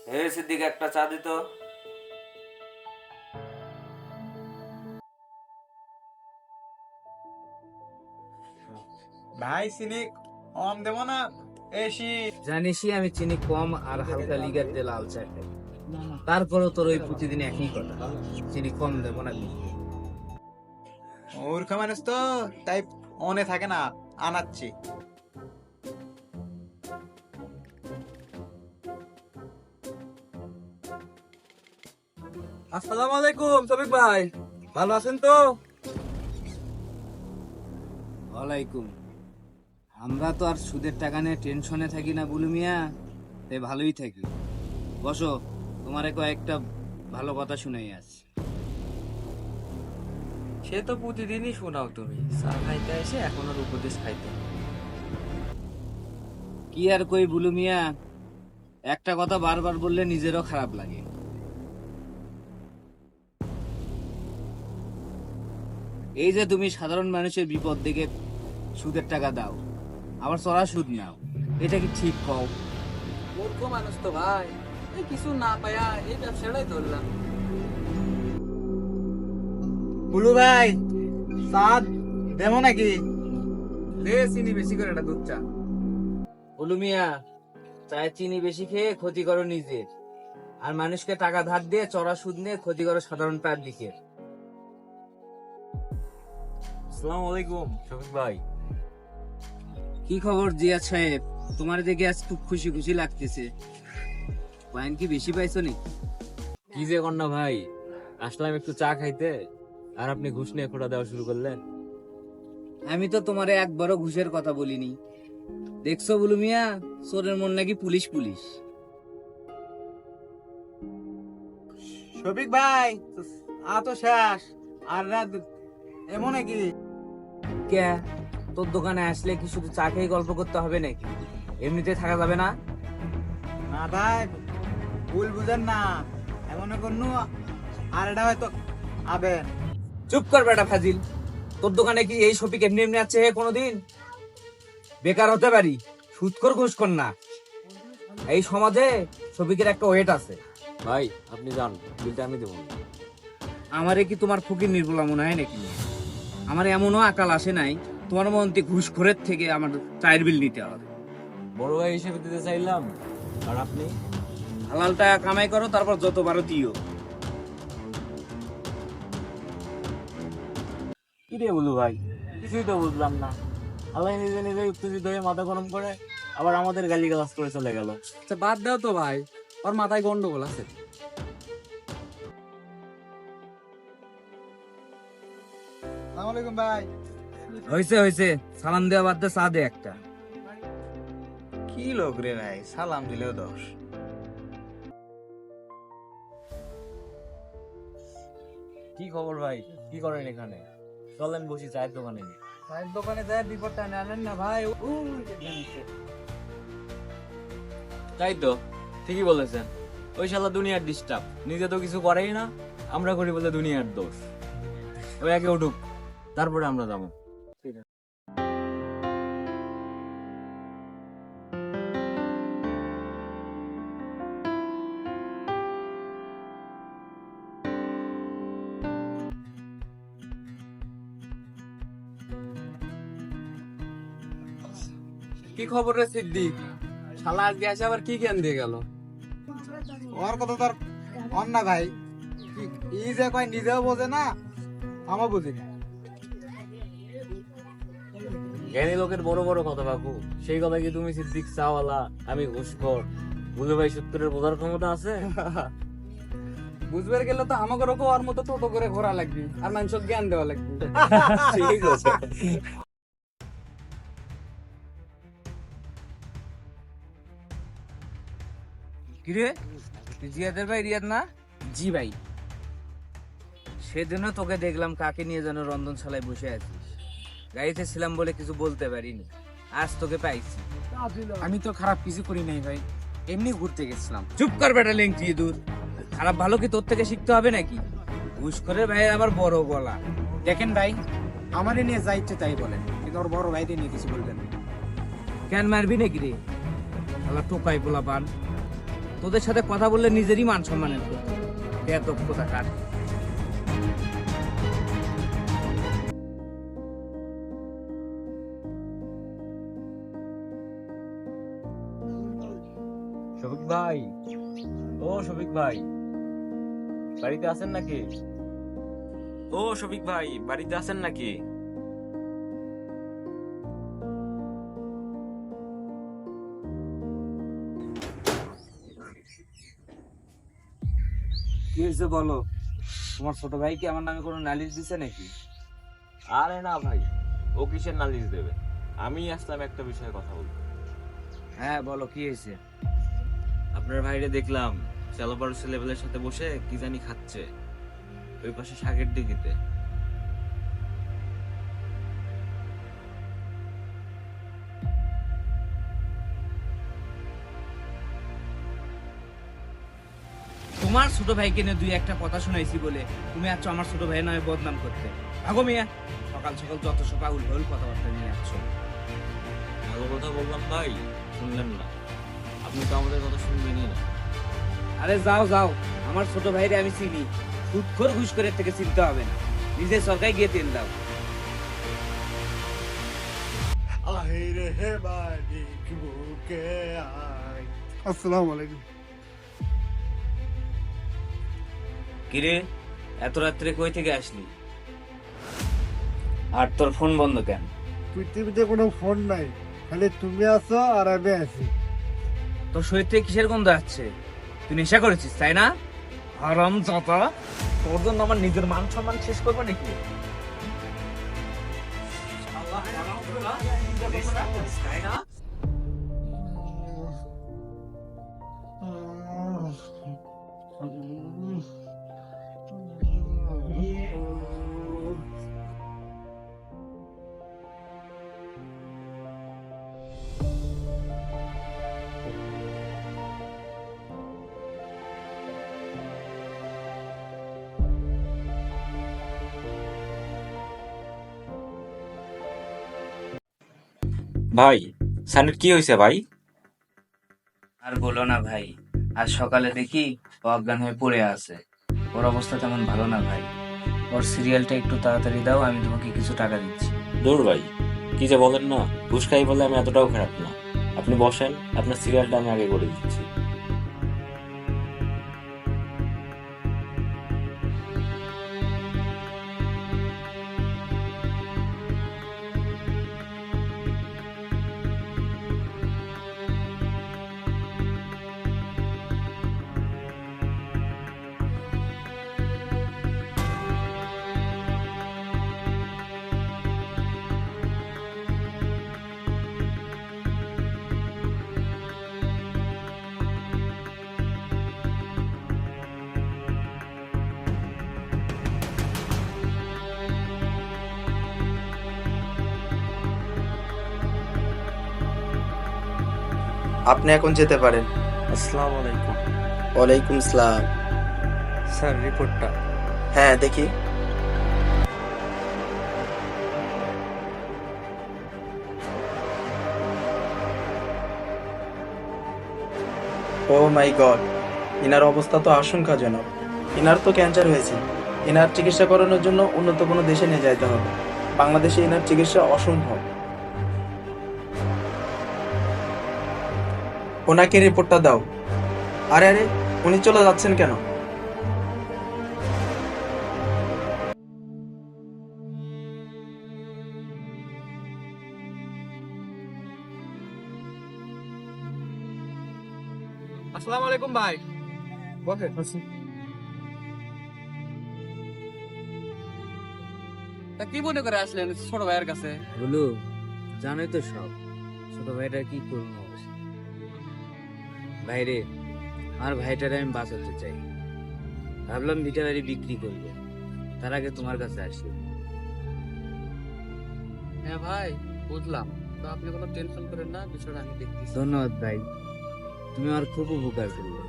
হে সিদ্দিক, একটা চা দিত। ভাই চিনি কম দেবো না বেশি? জানিসই আমি চিনি কম আর হালকা লিগার দিয়ে লাল চা খাই। তারপরেও তোর ওই প্রতিদিন একই কথা, চিনি কম দেবো না বেশি। মূর্খ মানুষ তো, তাই মনে থাকে না, আনাচ্ছি। আসসালামু আলাইকুম শফিক ভাই, ভালো আছেন তো? ওয়ালাইকুম। আমরা তো আর সুদের টাকা নিয়ে টেনশনে থাকি না বুলু মিয়া, তাই ভালোই থাকি। বসো, তোমারে কয়েকটা ভালো কথা শুনাই আজ। সে তো প্রতিদিনই শোনাও তুমি, চা খাইতে এসে এখন আর উপদেশ খাইতে। কি আর কই বুলু মিয়া, একটা কথা বারবার বললে নিজেরও খারাপ লাগে। এই যে তুমি সাধারণ মানুষের বিপদ দেখে সুদের টাকা দাও, আবার চড়া সুদ নাও, এটা কি ঠিক কও? মূর্খ মানুষ তো ভাই, এই কিছু না পায়া এই ব্যবসাটাই ধরলাম। বুলু ভাই, চাঁদ দেবো নাকি? দে চিনি বেশি করে একটা দুধ চা। বুলু মিয়া, চায়ে চিনি বেশি খেয়ে ক্ষতি করো নিজের, আর মানুষকে টাকা ধার দিয়ে চড়া সুদ নিয়ে ক্ষতি করো সাধারণ পাবলিকের। আসসালামু আলাইকুম শফিক ভাই। কি খবর জিয়াদ সাহেব, তোমার দেখে আজ খুব খুশি খুশি লাগতেছে। পয়েন্ট কি বেশি পাইছো নি? কি যে কন্যা ভাই, আসলাম একটু চা খাইতে, আর আপনি ঘুষ নিয়ে খোটা দেওয়া শুরু করলেন। আমি তো তোমারে একবারও ঘুষের কথা বলিনি। দেখছো বুলু মিয়া, চোরের মন নাকি পুলিশ পুলিশ। শফিক ভাই, আ তো শেষ আর রাত এমন নাকি? কে, তোর দোকানে আসলে কি শুধু চা খেয়ে গল্প করতে হবে নাকি? এমনিতে থাকা যাবে না? না ভাই, ভুল বুঝেন না, এমন কোনো আর এটা হয়তো আবে। চুপ কর বেটা ফাজিল, তোর দোকানে কি এই শফিক এমনি এমনি আছে কোনোদিন? বেকার হতে পারি, সুদখোর ঘুষখোর না। এই সমাজে শফিকের একটা ওয়েট আছে। ভাই আপনি যান, বিলটা আমি দেবো। আমারে কি তোমার ফকির নির্বলা মনে হয় নাকি? আমার এমনও আকাল আসে নাই তোমার মন্ত্রী ঘুষখোরের থেকে আমার চায়ের বিল নিতে হবে। বড় ভাই হিসেবে দিতে চাইলাম, আর আপনি হালাল টাকা কামাই করো, তারপর যত পারো দিও। কি রে বলু ভাই, কিছুই তো বুঝলাম না। আল্লাহ নিজে নিজে উত্তেজিত হয়ে মাথা গরম করে আবার আমাদের গালিগালাজ করে চলে গেল। আচ্ছা বাদ দাও তো ভাই, ওর মাথায় গন্ডগোল আছে। আসসালামু আলাইকুম ভাই। হয়েছে হয়েছে, সালাম দেওয়া বাদ দে, চা দে একটা। কি লোক রে ভাই, সালাম দিলেও দোষ। কি খবর ভাই, কি করেন এখানে? চলেন বসি চায়ের দোকানে। চায়ের দোকানে যায় বিপদটা আনেন না ভাই। তাই তো, ঠিকই বলেছেন। ওই শালা দুনিয়ার ডিস্টার্ব, নিজে তো কিছু করেই না, আমরা করি বলে দুনিয়ার দোষ। ওই আগে উঠুক, তারপরে আমরা যাবো। কি খবর রে সিদ্দিক, শালা আজকে এসে আবার কি জ্ঞান দিয়ে গেল? ওর কথা তোর অন না ভাই, ই যে কয় নিজেও বোঝে না, আমও বুঝি না। জ্ঞানী লোকের বড় বড় কথা বাবু, সেই কথা কি তুমি সিদ্দিক চাওয়ালা, আমি ঘুষখোর, বুঝে ভাই সত্তরের বোঝার ক্ষমতা আছে? বুঝবার গেলে তো আমাকে ওরকম ওর মতো টোটো করে ঘোরা লাগবে, আর মানুষকে জ্ঞান দেওয়া লাগবে। ঠিক আছে। কিরে, তুই জিয়াদের ভাই রিয়াদ না? জি ভাই। সেদিনও তোকে দেখলাম কাকে নিয়ে যেন রন্ধনশালায় বসে আছিস। গাড়িতে ছিলাম বলে কিছু বলতে পারিনি, আজ তোকে পাইছি। আমি তো খারাপ কিছু করি নাই ভাই, এমনি ঘুরতে গেছিলাম। চুপ কর বেটা লেংটি দূর। খারাপ ভালো কি তোর থেকে শিখতে হবে নাকি? ঘুষখোরের ভাইয়ের আবার বড় গলা। দেখেন ভাই, আমারে নিয়ে যা ইচ্ছে তাই বলেন, কিন্তু ওর বড় ভাইদের নিয়ে কিছু বলবেন না। কেন মারবি নাকি রে? শালা টোকাই পোলা পান। তোদের সাথে কথা বললে নিজেরই মান সম্মানের ক্ষতি। এত কথা কাট। শফিক ভাই, ও শফিক ভাই, বাড়িতে আছেন নাকি? ও শফিক ভাই, বাড়িতে আছেন নাকি? কি হয়েছে বলো? তোমার ছোট ভাই কি আমার নামে কোনো নালিশ দিছে নাকি? আরে না ভাই, ও কিসের নালিশ দেবে? আমি আসলাম একটা বিষয়ে কথা বলতে। হ্যাঁ বলো, কি হয়েছে? আপনার ভাইরে দেখলাম চালোপার ছেলেবেলের সাথে বসে কি জানি খাচ্ছে ওই পাশে শাকের দিকিতে। তোমার ছোট ভাইকে নিয়ে দুই একটা কথা শুনাইছি বলে তুমি আছো আমার ছোট ভাইয়ের নামে বদনাম করতে। ভাগো মিয়া, সকাল সকাল যত সব আউল ফাউল কথাবার্তা নিয়ে আসছো। ভালো কথা বললাম ভাই, শুনলেন না? আপনি তো আমাদের কথা শুনবেনই না। আরে যাও যাও, আমার ছোট ভাইরে আমি চিনি। সুদখোর ঘুষ করে থেকে চিনতে হবে না, নিজের সরকারে গিয়ে তেল দাও। আসসালামু আলাইকুম। কিরে, এত রাত্রে কই থেকে আসলি? আর তোর ফোন বন্ধ কেন? পৃথিবীতে কোনো ফোন নাই, খালি তুমি আছো আর আমি আছি। তোর শরীর থেকে কিসের গন্ধ আসছে? তুই নেশা করেছিস তাই না? হারাম জাতা, তোর জন্য আমার নিজের মান সম্মান শেষ করবো নাকি? ভাই, সানির কি হয়েছে ভাই? আর বলো না ভাই, আজ সকালে দেখি ও অজ্ঞান হয়ে পড়ে আছে। ওর অবস্থা তেমন ভালো না ভাই। ওর সিরিয়ালটা একটু তাড়াতাড়ি দাও, আমি তোমাকে কিছু টাকা দিচ্ছি। দূর ভাই, কি যে বলেন না, ঘুষ খাই বলে আমি এতটাও খারাপ না। আপনি বসেন, আপনার সিরিয়ালটা আমি আগে করে দিচ্ছি। আপনি এখন যেতে পারেন। আসসালামু আলাইকুম। ওয়ালাইকুম সালাম। স্যার, রিপোর্টটা। হ্যাঁ দেখি। ও মাই গড, ইনার অবস্থা তো আশঙ্কাজনক। ইনার তো ক্যান্সার হয়েছে। ইনার চিকিৎসা করানোর জন্য উন্নত কোনো দেশে নিয়ে যেতে হবে। বাংলাদেশে ইনার চিকিৎসা অসম্ভব। ওনাকে রিপোর্টটা দাও। আরে আরে, উনি চলে যাচ্ছেন কেন? আসসালামু আলাইকুম ভাই। বসে তা কি মনে করে আসলেন ছোট ভাইয়ের কাছে? বলু, জানোই তো সব, ছোট ভাইটা কি করবো। ভাইরে, আমার ভাইটারে আমি বাঁচাতে চাই। ভাবলাম ভিটা বাড়ি বিক্রি করবো, তার আগে তোমার কাছে আসি। হ্যাঁ ভাই, বুঝলাম। তো আপনি কোনো টেনশন করেন না, বিষয়টা আমি দেখতেছি। ধন্যবাদ ভাই, তুমি আমার খুব উপকার করলে।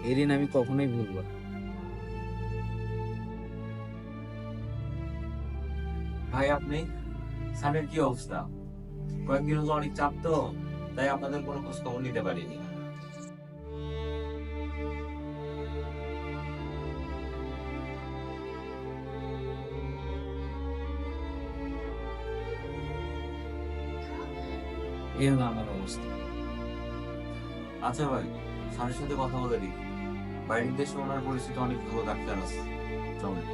এই ঋণ আমি কখনোই ভুলবো না। ভাই, আপনি সানির কি অবস্থা? কয়েকদিন হলো অনেক চাপ তো, তাই আপনাদের কোনো খোঁজ খবর নিতে পারিনি। এই হলো আমার অবস্থা। আচ্ছা ভাই, স্যারের সাথে কথা বলে দিই। বাইরের দেশে ওনার পরিচিত অনেক ভালো ডাক্তার আছে, চলেন।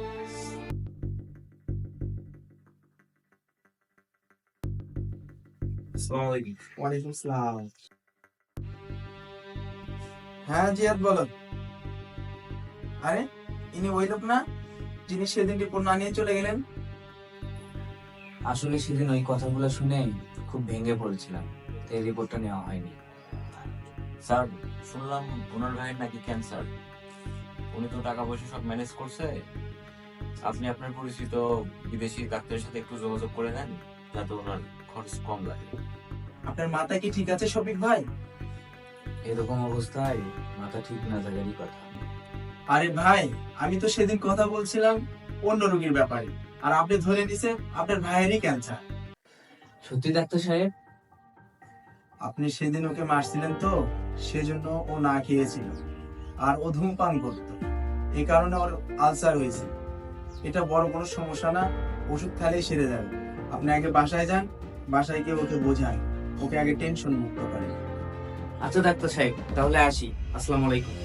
ওয়ালাইকুম আসসালাম। হ্যাঁ জিয়াদ বলো। আরে ইনি ওই লোক না যিনি সেদিন রিপোর্ট না নিয়ে চলে গেলেন? আসলে সেদিন ওই কথাগুলো শুনে খুব ভেঙে পড়েছিলাম, তাই রিপোর্টটা নেওয়া হয়নি। স্যার, শুনলাম ওনার ভাইয়ের নাকি ক্যান্সার। উনি তো টাকা পয়সা সব ম্যানেজ করছে। আপনি আপনার পরিচিত বিদেশি ডাক্তারের সাথে একটু যোগাযোগ করে নেন, যাতে ওনার খরচ কম লাগে। আপনার মাথা কি ঠিক আছে শফিক ভাই? এরকম অবস্থায় মাথা ঠিক না থাকারই কথা। আরে ভাই, আমি তো সেদিন কথা বলছিলাম অন্য রোগীর ব্যাপারে, আর আপনি ধরে নিছেন আপনার ভাইয়েরই ক্যান্সার। সত্যি ডাক্তার সাহেব? আপনি সেদিন ওকে মারছিলেন তো, সেজন্য ও না খেয়েছিল, আর ও ধূমপান করত, এই কারণে ওর আলসার হয়েছে। এটা বড় কোনো সমস্যা না, ওষুধ খেলেই সেরে যাবে। আপনি আগে বাসায় যান, বাসায় গিয়ে ওকে বোঝান, ওকে আগে টেনশন মুক্ত করেন। আচ্ছা ডাক্তার সাহেব, তাহলে আসি। আসসালামু আলাইকুম।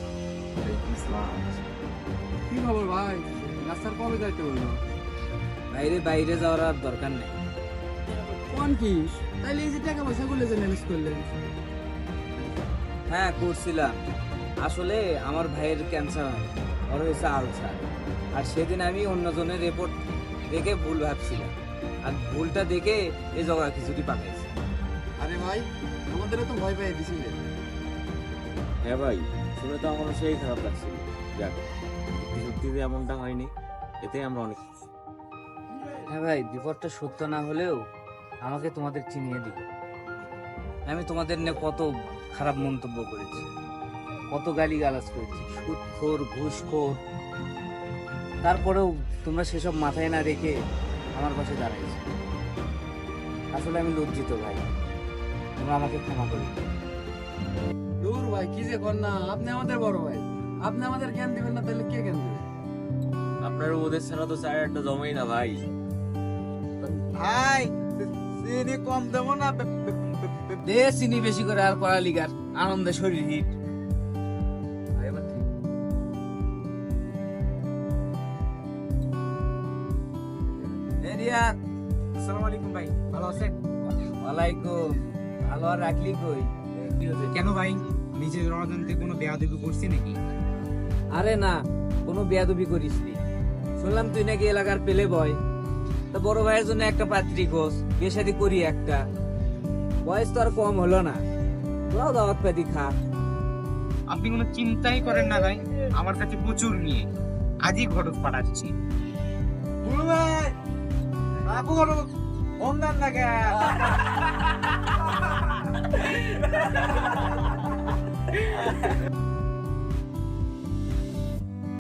কি খবর ভাই? নাস্তার কবে যাইতে বললো? বাইরে বাইরে যাওয়ার আর দরকার নেই। কোন কি? তাইলে এই যে টাকা পয়সা গুলো যে ম্যানেজ করলেন? হ্যাঁ করছিলাম। আসলে আমার ভাইয়ের ক্যান্সার হয়, ওর হয়েছে আলসার। আর সেদিন আমি অন্যজনের রিপোর্ট দেখে ভুল ভাবছিলাম, আর ভুলটা দেখে এই জগা খিচুড়ি পাকাইছে। আরে ভাই, আমাদেরও তো ভয় পেয়ে দিছিলে। হ্যাঁ ভাই, শুনে তো আমারও সেই খারাপ লাগছিল। যাক, সত্যি এমনটা হয়নি, এতে আমরা অনেক খুশি। হ্যাঁ ভাই, বিপদটা সত্য না হলেও আমাকে তোমাদের চিনিয়ে দিও। আমি তোমাদের নিয়ে কত খারাপ মন্তব্য করেছি, কত গালি গালাজ করেছি, সুদখোর ঘুষখোর, তারপরেও তোমরা সেসব মাথায় না রেখে আমার পাশে দাঁড়াইছো। আসলে আমি লজ্জিত ভাই, তোমরা আমাকে ক্ষমা করে দিও। দূর ভাই, কি যে কর না, আপনি আমাদের বড় ভাই, আপনি আমাদের জ্ঞান দিবেন না, তাহলে কে জ্ঞান দেবে? আপনার ওদের ছাড়া তো চায়ের একটা জমেই না ভাই। ভাই চিনি কম দেবো না? দে চিনি বেশি করে আর পড়ালিগার আনন্দে শরীর হিট। আসসালামু আলাইকুম ভাই, ভালো আছেন? ওয়ালাইকুম। ভালো আর রাখলি কই? কেন ভাই, নিজের রণযন্ত্রে কোনো বেয়াদবি করছি নাকি? আরে না, কোনো বেয়াদবি করিসনি। শুনলাম তুই নাকি এলাকার পেলে বয়, তা বড় ভাইয়ের জন্য একটা পাত্রী খোঁজ, বিয়ে শাদী করি একটা। বয়স তো আর কম হলো না, তোরাও দাওয়াত পাতি খা। আপনি কোনো চিন্তাই করেন না ভাই, আমার কাছে প্রচুর নিয়ে আজই ঘটক পাঠাচ্ছি। ভাই আপু ঘটক অন্যান লাগে।